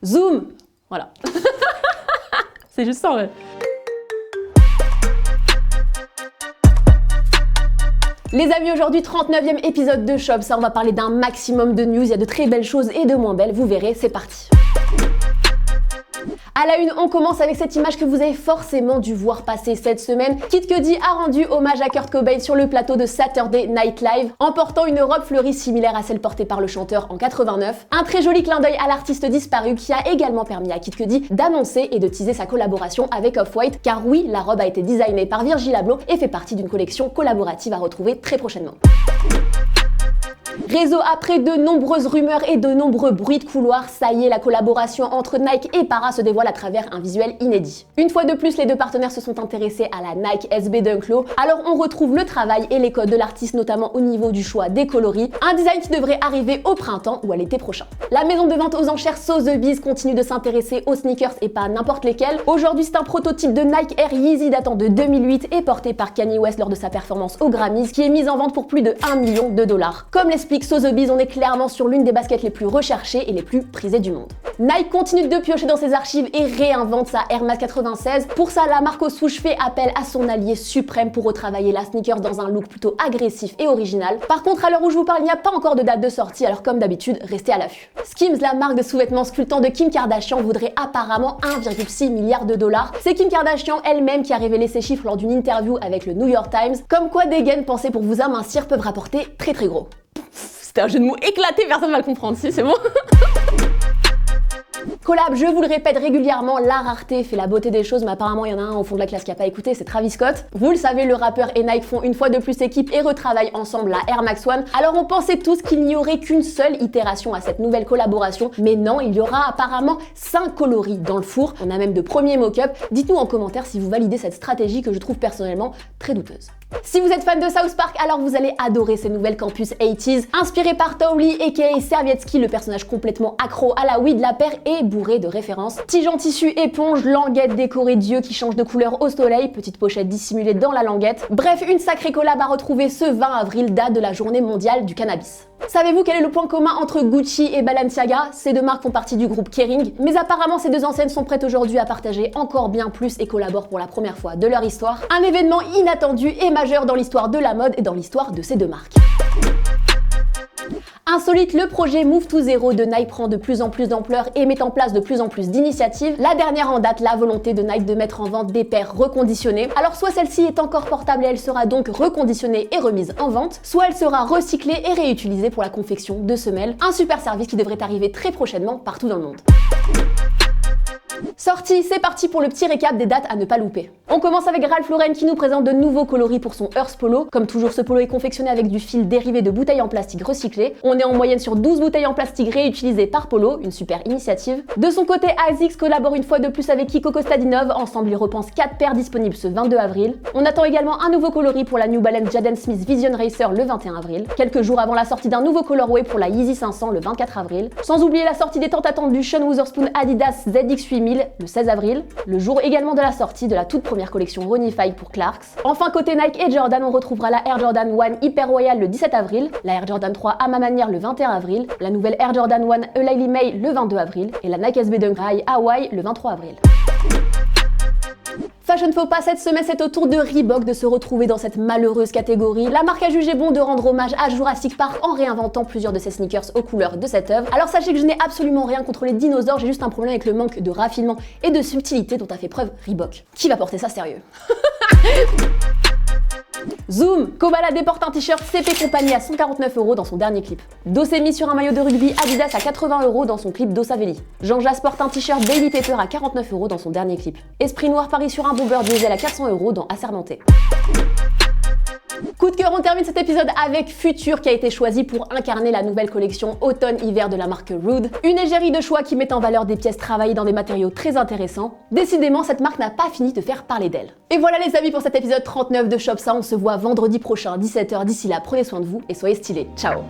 Zoom. Voilà. C'est juste ça en vrai. Les amis, aujourd'hui 39e épisode de Shop, ça on va parler d'un maximum de news, il y a de très belles choses et de moins belles, vous verrez, c'est parti. À la une, on commence avec cette image que vous avez forcément dû voir passer cette semaine. Kid Cudi a rendu hommage à Kurt Cobain sur le plateau de Saturday Night Live en portant une robe fleurie similaire à celle portée par le chanteur en 89. Un très joli clin d'œil à l'artiste disparu qui a également permis à Kid Cudi d'annoncer et de teaser sa collaboration avec Off-White, car oui, la robe a été designée par Virgil Abloh et fait partie d'une collection collaborative à retrouver très prochainement. Réseau, après de nombreuses rumeurs et de nombreux bruits de couloir, ça y est, la collaboration entre Nike et Para se dévoile à travers un visuel inédit. Une fois de plus, les deux partenaires se sont intéressés à la Nike SB Dunk Low, alors on retrouve le travail et les codes de l'artiste, notamment au niveau du choix des coloris, un design qui devrait arriver au printemps ou à l'été prochain. La maison de vente aux enchères Sotheby's continue de s'intéresser aux sneakers et pas n'importe lesquels. Aujourd'hui, c'est un prototype de Nike Air Yeezy datant de 2008 et porté par Kanye West lors de sa performance aux Grammys, qui est mise en vente pour plus de 1 million de dollars. Comme l'explique Sotheby's, on est clairement sur l'une des baskets les plus recherchées et les plus prisées du monde. Nike continue de piocher dans ses archives et réinvente sa Air Max 96. Pour ça, la marque aux souches fait appel à son allié suprême pour retravailler la sneaker dans un look plutôt agressif et original. Par contre, à l'heure où je vous parle, il n'y a pas encore de date de sortie, alors comme d'habitude, restez à l'affût. Skims, la marque de sous-vêtements sculptants de Kim Kardashian, voudrait apparemment 1,6 milliard de dollars. C'est Kim Kardashian elle-même qui a révélé ces chiffres lors d'une interview avec le New York Times, comme quoi des gains pensés pour vous amincir peuvent rapporter très très gros. C'était un jeu de mots éclaté, personne va le comprendre, si c'est bon. Collab, je vous le répète régulièrement, la rareté fait la beauté des choses, mais apparemment il y en a un au fond de la classe qui a pas écouté, c'est Travis Scott. Vous le savez, le rappeur et Nike font une fois de plus équipe et retravaillent ensemble la Air Max One. Alors on pensait tous qu'il n'y aurait qu'une seule itération à cette nouvelle collaboration, mais non, il y aura apparemment 5 coloris dans le four. On a même de premiers mock-up. Dites-nous en commentaire si vous validez cette stratégie que je trouve personnellement très douteuse. Si vous êtes fan de South Park, alors vous allez adorer ces nouvelles campus 80s, inspirées par Towelie aka Servietsky, le personnage complètement accro à la weed, la paire et bourré de références. Tige en tissu éponge, languette décorée d'yeux qui change de couleur au soleil, petite pochette dissimulée dans la languette. Bref, une sacrée collab à retrouver ce 20 avril, date de la journée mondiale du cannabis. Savez-vous quel est le point commun entre Gucci et Balenciaga? Ces deux marques font partie du groupe Kering, mais apparemment ces deux enseignes sont prêtes aujourd'hui à partager encore bien plus et collaborent pour la première fois de leur histoire. Un événement inattendu et majeur dans l'histoire de la mode et dans l'histoire de ces deux marques. Insolite, le projet Move to Zero de Nike prend de plus en plus d'ampleur et met en place de plus en plus d'initiatives. La dernière en date, la volonté de Nike de mettre en vente des paires reconditionnées. Alors soit celle-ci est encore portable et elle sera donc reconditionnée et remise en vente, soit elle sera recyclée et réutilisée pour la confection de semelles. Un super service qui devrait arriver très prochainement partout dans le monde. Sortie, c'est parti pour le petit récap des dates à ne pas louper. On commence avec Ralph Lauren qui nous présente de nouveaux coloris pour son Earth Polo. Comme toujours, ce polo est confectionné avec du fil dérivé de bouteilles en plastique recyclées. On est en moyenne sur 12 bouteilles en plastique réutilisées par polo, une super initiative. De son côté, ASICS collabore une fois de plus avec Kiko Kostadinov. Ensemble, ils repensent 4 paires disponibles ce 22 avril. On attend également un nouveau coloris pour la New Balance Jaden Smith Vision Racer le 21 avril. Quelques jours avant la sortie d'un nouveau colorway pour la Yeezy 500 le 24 avril. Sans oublier la sortie des tant attendues Sean Wotherspoon Adidas ZX8000 le 16 avril, le jour également de la sortie de la toute première collection Runify pour Clarks. Enfin, côté Nike et Jordan, on retrouvera la Air Jordan 1 Hyper Royal le 17 avril, la Air Jordan 3 à ma manière le 21 avril, la nouvelle Air Jordan 1 Eulalie May le 22 avril et la Nike SB Dunk High Hawaii le 23 avril. Fashion faux pas cette semaine, c'est au tour de Reebok de se retrouver dans cette malheureuse catégorie. La marque a jugé bon de rendre hommage à Jurassic Park en réinventant plusieurs de ses sneakers aux couleurs de cette œuvre. Alors sachez que je n'ai absolument rien contre les dinosaures, j'ai juste un problème avec le manque de raffinement et de subtilité dont a fait preuve Reebok. Qui va porter ça sérieux? Zoom, Kobala déporte un t-shirt CP Company à 149 € dans son dernier clip. Dossé mis sur un maillot de rugby Adidas à 80 € dans son clip Dossavelli. Jean-Jas porte un t-shirt Baby Pepper à 49 € dans son dernier clip. Esprit Noir parie sur un bomber diesel à 400 € dans Assermenté. Coup de cœur, on termine cet épisode avec Future qui a été choisi pour incarner la nouvelle collection automne-hiver de la marque Rude. Une égérie de choix qui met en valeur des pièces travaillées dans des matériaux très intéressants. Décidément, cette marque n'a pas fini de faire parler d'elle. Et voilà les amis pour cet épisode 39 de Shop Ça, on se voit vendredi prochain 17h. D'ici là, prenez soin de vous et soyez stylés. Ciao.